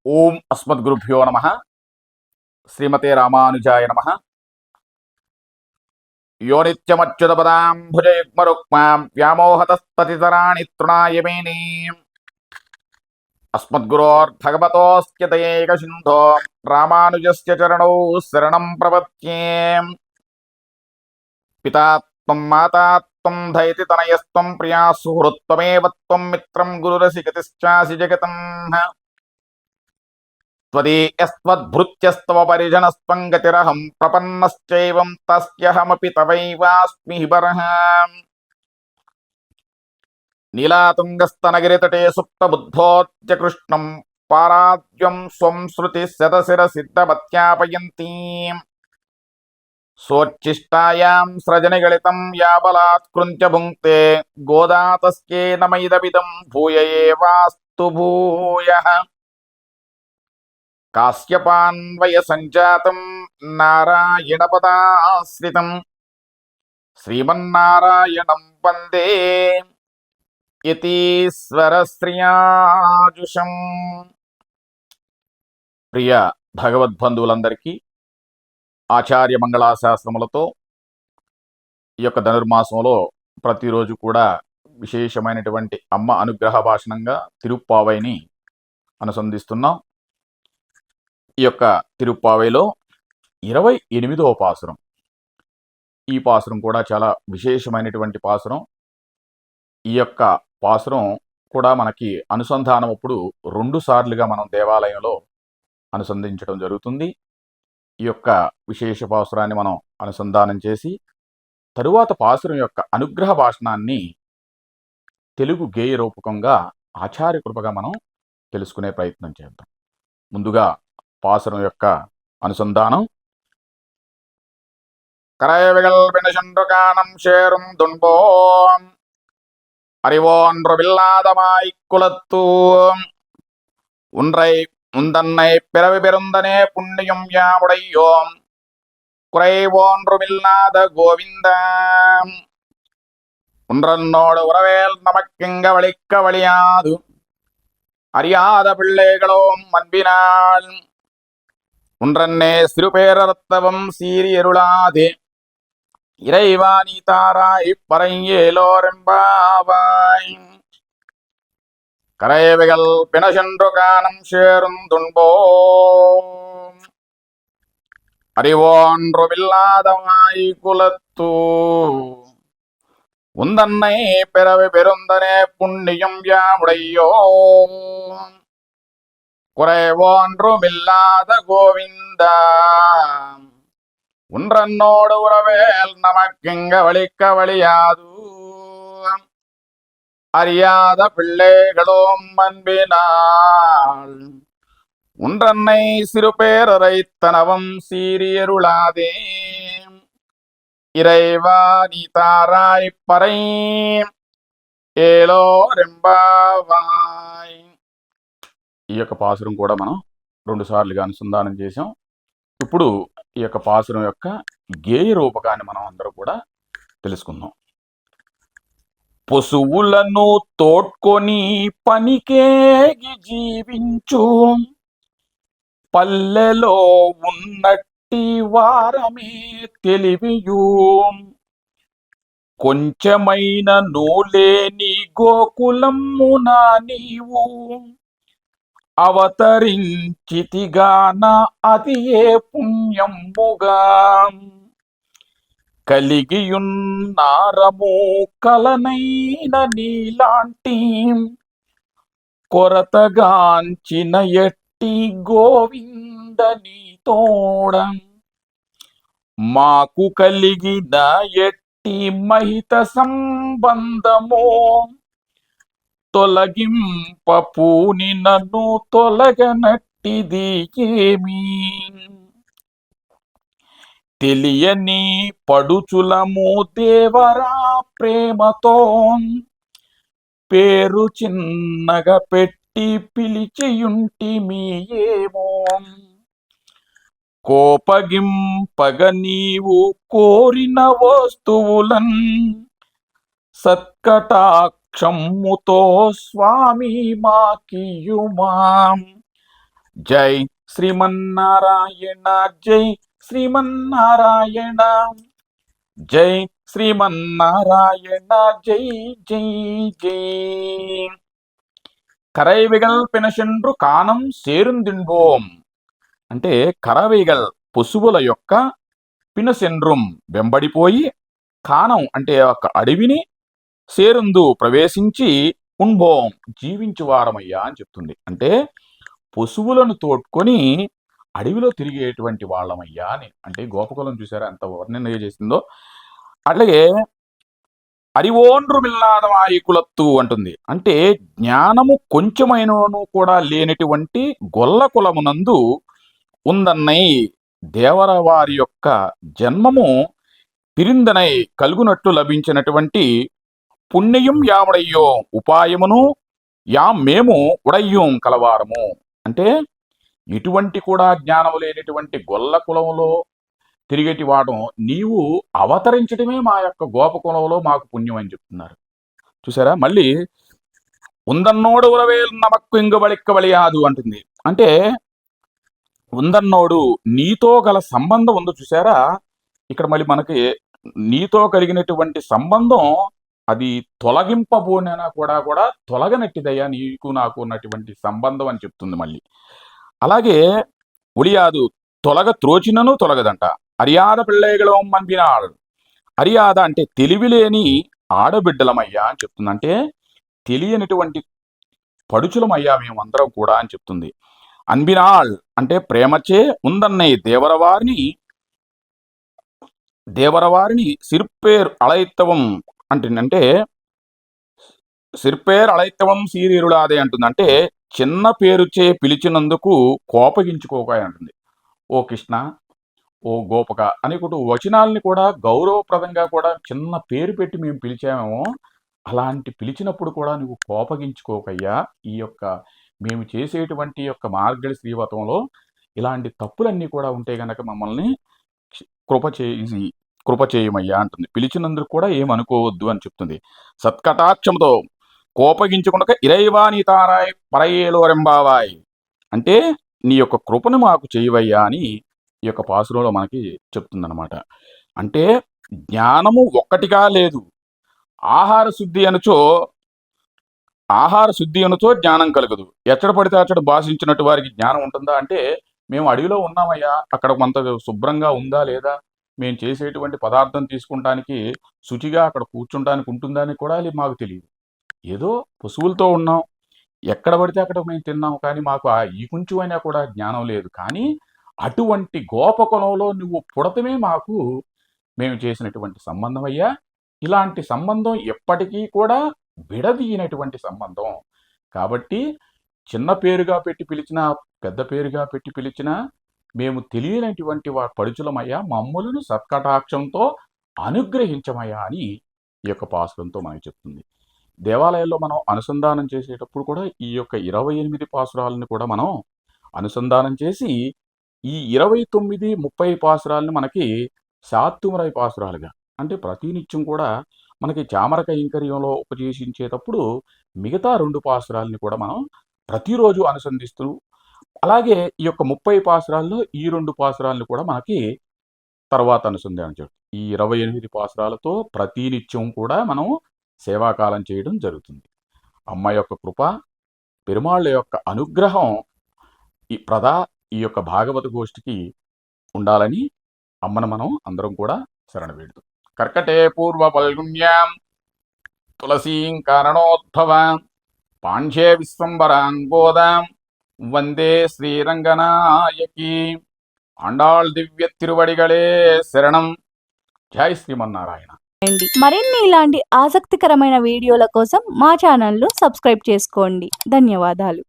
ఓం అస్మద్గురుభ్యో నమః. శ్రీమతే రామానుజాయ నమః. యో నిత్యమచ్యుతపదాంభుజయుగ్మరుక్మాం వ్యామోహతస్తతితరాణి తృణాయ మేనే. అస్మద్గురోర్భగవతోస్య దయైకసిన్ధో రామానుజస్య చరణౌ శరణం ప్రపద్యే. పితాత్వం మాతాత్వం దైతి తనయస్త్వం ప్రియా సుహృత్వమేవ త్వం మిత్రం గురురసిగతిశ్చాసి జగతం. త్వదీయస్త్వద్భృత్యస్తవ పరిజనస్త్వం గతిరహం ప్రపన్నశ్చైవం తస్యహమపి తవైవాస్మి వరః. నీలాతుంగస్తనగిరితటే సుప్తబుద్ధోత్య కృష్ణం పారాద్యం స్వం శృతి శతశిరసిద్ధమత్యాపయంతీం. సోచ్ఛిష్టాయాం సృజనిగళితం యాబలాత్కృంత్య భుంక్తే గోదా తస్యై నమైదమిదం భూయ ఏవాస్తు భూయః. కాశ్యపాన్వయ సంజాతం నారాయణపదాశ్రితం శ్రీమన్నారాయణం వందే యతీశ్వరశ్రియాజుషం. ప్రియ భగవద్బంధువులందరికీ ఆచార్య మంగళాశాస్త్రములతో ఈ యొక్క ధనుర్మాసంలో ప్రతిరోజు కూడా విశేషమైనటువంటి అమ్మ అనుగ్రహ భాషణంగా తిరుప్పావైని అనుసంధిస్తున్నాం. ఈ యొక్క తిరుప్పావైలో 28వ పాసురం. ఈ పాసురం కూడా చాలా విశేషమైనటువంటి పాసురం. ఈ యొక్క పాసురం కూడా మనకి అనుసంధానం అప్పుడు 2 సార్లుగా మనం దేవాలయంలో అనుసంధించడం జరుగుతుంది. ఈ యొక్క విశేష పాసురాన్ని మనం అనుసంధానం చేసి తరువాత పాసురం యొక్క అనుగ్రహ భాషణాన్ని తెలుగు గేయ రూపకంగా ఆచార్య కృపగా మనం తెలుసుకునే ప్రయత్నం చేద్దాం. ముందుగా పాసురం యొక్క అనుసంధానం. కరయవిగల్పిన చంద్రకానం షేరుం దున్బోం அறிவோன்றுவில்லாதமாய் குலத்து உன்றை உந்தன்னை பிறவி பெருந்தனே புண்ணியம் யாவுடையோம் குறைவோன்றுமில்லாத கோவிந்த உன்றன்னோடு உறவேல் நமக்கிங்க வழிக்க வழியாது அறியாத பிள்ளைகளோம் அன்பினால் உன்றன்னே சிறுபேரர்த்தவம் சீரியருளாதே இறைவா நீ தாராய் பறையேலோரெம்பாவாய். கரையவைகள் பிணசென்று காணம் சேரும் துன்போம் அறிவோன்றுமில்லாதமாய் குலத்து உந்தன்னை பிறவி பெருந்தனே புண்ணியம் யாவுடையோ குறைவோன்றுமில்லாத கோவிந்தா உன்றன்னோடு உறவேல் நமக்கிங்க வழிக்க வழியாது அறியாத பிள்ளைகளோம் அன்பினால் உன்றன்னை சிறுபேரரைத்தனவம் சீரியருளாதே இறைவா நீ தாராய் பறை ఏలోరెంబావాయ్. ఈ యొక్క పాసురం కూడా మనం 2 సార్లుగా అనుసంధానం చేసాం. ఇప్పుడు ఈ యొక్క పాసురం యొక్క గేయ రూపకాన్ని మనం అందరూ కూడా తెలుసుకుందాం. పశువులను తోడ్కొని పనికేగి జీవించు పల్లెలో ఉన్నట్టి వారమే తెలివియు కొంచెమైన నూలేని గోకులమ్మున నీవు అవతరించితిగాన అది ఏ పుణ్యముగా కలిగియున్నారము కలనైన నీలాంటి కొరతగాంచిన ఎట్టి గోవింద నీతోడ మాకు కలిగిన ఎట్టి మహిత సంబంధము తొలగింపూని నన్ను తొలగనట్టిది ఏమీ తెలియని పడుచులము దేవరా ప్రేమతో పేరు చిన్నగా పెట్టి పిలిచియుంటిమి ఏమో కోపగింపగ నీవు కోరిన వస్తువులన్ సత్కటాక్షముతో స్వామి మాకియుమా జై శ్రీమన్నారాయణ జై శ్రీమన్నారాయణ జై శ్రీమన్నారాయణ జై జై జై. కరైవిగల్ పెనషెండ్రు కానం సేరుందింబోం అంటే కరవైగల్ పశువుల యొక్క పినసెండ్రుం వెంబడిపోయి, కానం అంటే ఒక అడవిని, సేరుందు ప్రవేశించి, ఉంబోం జీవించువారమయ్యా అని చెప్తుంది. అంటే పశువులను తోడ్కొని అడవిలో తిరిగేటువంటి వాళ్ళమయ్యా అని. అంటే గోపకులం చూసారా ఎంత వర్ణన చేసిందో. అట్లాగే అరివోండ్రుమిల్లాదమాయి కులత్తు అంటుంది. అంటే జ్ఞానము కొంచెమైనను కూడా లేనటువంటి గొల్ల కులమునందు ఉందన్నై దేవరవారి యొక్క జన్మము పిరిందనై కలుగునట్లు లభించినటువంటి పుణ్యం యావడయ్యో ఉపాయమును యాం మేము ఉడయ్యం కలవారము. అంటే ఇటువంటి కూడా జ్ఞానము లేనటువంటి గొల్ల కులంలో తిరిగేటి వాడడం, నీవు అవతరించడమే మా యొక్క గోప కులంలో మాకు పుణ్యం అని చెప్తున్నారు. చూసారా, మళ్ళీ ఉందన్నోడు ఉరవేలు నమక్కు ఇంగుబళిక్క బలియాదు అంటుంది. అంటే ఉందన్నోడు నీతో గల సంబంధం ఉందో చూసారా, ఇక్కడ మళ్ళీ మనకి నీతో కలిగినటువంటి సంబంధం అది తొలగింపబోనైనా కూడా తొలగనట్టిదయ్యా నీకు నాకు ఉన్నటువంటి సంబంధం అని చెప్తుంది మళ్ళీ. అలాగే ఉడియాదు తొలగ త్రోచినను తొలగదంట. అరియాద పిళ్ళేగలం అన్పినాడు. అరియాద అంటే తెలివిలేని ఆడబిడ్డలమయ్యా అని చెప్తుంది. అంటే తెలియనిటువంటి పడుచులమయ్యా మేమందరం కూడా అని చెప్తుంది. అన్బినాళ్ అంటే ప్రేమచే ఉందన్నయ్య దేవరవారిని సిర్పేర్ అళైత్తవం అంటే సిర్పేర్ అళైత్తవం సీరీరుడాదే అంటుంది. అంటే చిన్న పేరుచే పిలిచినందుకు కోపగించుకోక అంటుంది. ఓ కృష్ణ, ఓ గోపక అని కూడా వచనాలని కూడా గౌరవప్రదంగా కూడా చిన్న పేరు పెట్టి మేము పిలిచామేమో, అలాంటి పిలిచినప్పుడు కూడా నువ్వు కోపగించుకోకయ్యా. ఈ యొక్క మేము చేసేటువంటి యొక్క మార్గళి శ్రీవతంలో ఇలాంటి తప్పులన్నీ కూడా ఉంటే గనక మమ్మల్ని కృప చేయమయ్యా అంటుంది. పిలిచినందుకు కూడా ఏమనుకోవద్దు అని చెప్తుంది. సత్కటాక్షముతో కోపగించుకునక ఇరైవా నీ తారాయ్ పరయేలో రెంబావాయ్ అంటే నీ యొక్క కృపను మాకు చేయవయ్యా అని ఈ యొక్క పాసురంలో మనకి చెప్తుందన్నమాట. అంటే జ్ఞానము ఒక్కటిగా లేదు. ఆహార శుద్ధి అనుచో జ్ఞానం కలగదు. ఎచ్చట పడితే అచ్చట భాషించినట్టు వారికి జ్ఞానం ఉంటుందా అంటే, మేము అడవిలో ఉన్నామయ్యా, అక్కడ కొంత శుభ్రంగా ఉందా లేదా, మేము చేసేటువంటి పదార్థం తీసుకుంటానికి శుచిగా అక్కడ కూర్చుంటానికి ఉంటుందా అని కూడా మాకు తెలియదు. ఏదో పశువులతో ఉన్నాం, ఎక్కడ పడితే అక్కడ మేము తిన్నాం, కానీ మాకు ఈ కొంచెం అయినా కూడా జ్ఞానం లేదు. కానీ అటువంటి గోపకులంలో నువ్వు పుడతమే మాకు మేము చేసినటువంటి సంబంధం అయ్యా. ఇలాంటి సంబంధం ఎప్పటికీ కూడా విడదీయనటువంటి సంబంధం. కాబట్టి చిన్న పేరుగా పెట్టి పిలిచినా, పెద్ద పేరుగా పెట్టి పిలిచినా మేము తెలియనటువంటి పడుచులమయ్యా, మమ్ములను సత్కటాక్షంతో అనుగ్రహించమయ్యా అని ఈ యొక్క పాసురంతో మనకి చెప్తుంది. దేవాలయాల్లో మనం అనుసంధానం చేసేటప్పుడు కూడా ఈ యొక్క 28 పాసురాలను కూడా మనం అనుసంధానం చేసి, ఈ 29, 30 పాసురాలను మనకి శాత్తుమరై పాసురాలుగా, అంటే ప్రతినిత్యం కూడా మనకి చామర కైంకర్యంలో ఉపదేశించేటప్పుడు మిగతా 2 పాసురాలని కూడా మనం ప్రతిరోజు అనుసంధిస్తూ, అలాగే ఈ యొక్క 30 పాసురాల్లో ఈ 2 పాసురాలను కూడా మనకి తర్వాత అనుసంధానం చేయడం. ఈ 28 పాసురాలతో ప్రతినిత్యం కూడా మనం సేవాకాలం చేయడం జరుగుతుంది. అమ్మ యొక్క కృప, పెరుమాళ్ళ యొక్క అనుగ్రహం ఈ యొక్క భాగవత గోష్ఠికి ఉండాలని అమ్మను మనం అందరం కూడా శరణవేడుతూ, కర్కటే పూర్వ పల్గుణ్యాం తులసీం కారణోద్భవాం పాండ్యే విశ్వంబరాంగోదాం వందే శ్రీరంగనాయకి ఆండాళ్ దివ్య తిరువడిగళే శరణం. జై శ్రీమన్నారాయణ. మరిన్ని ఇలాంటి ఆసక్తికరమైన వీడియోల కోసం మా ఛానల్ను సబ్స్క్రైబ్ చేసుకోండి. ధన్యవాదాలు.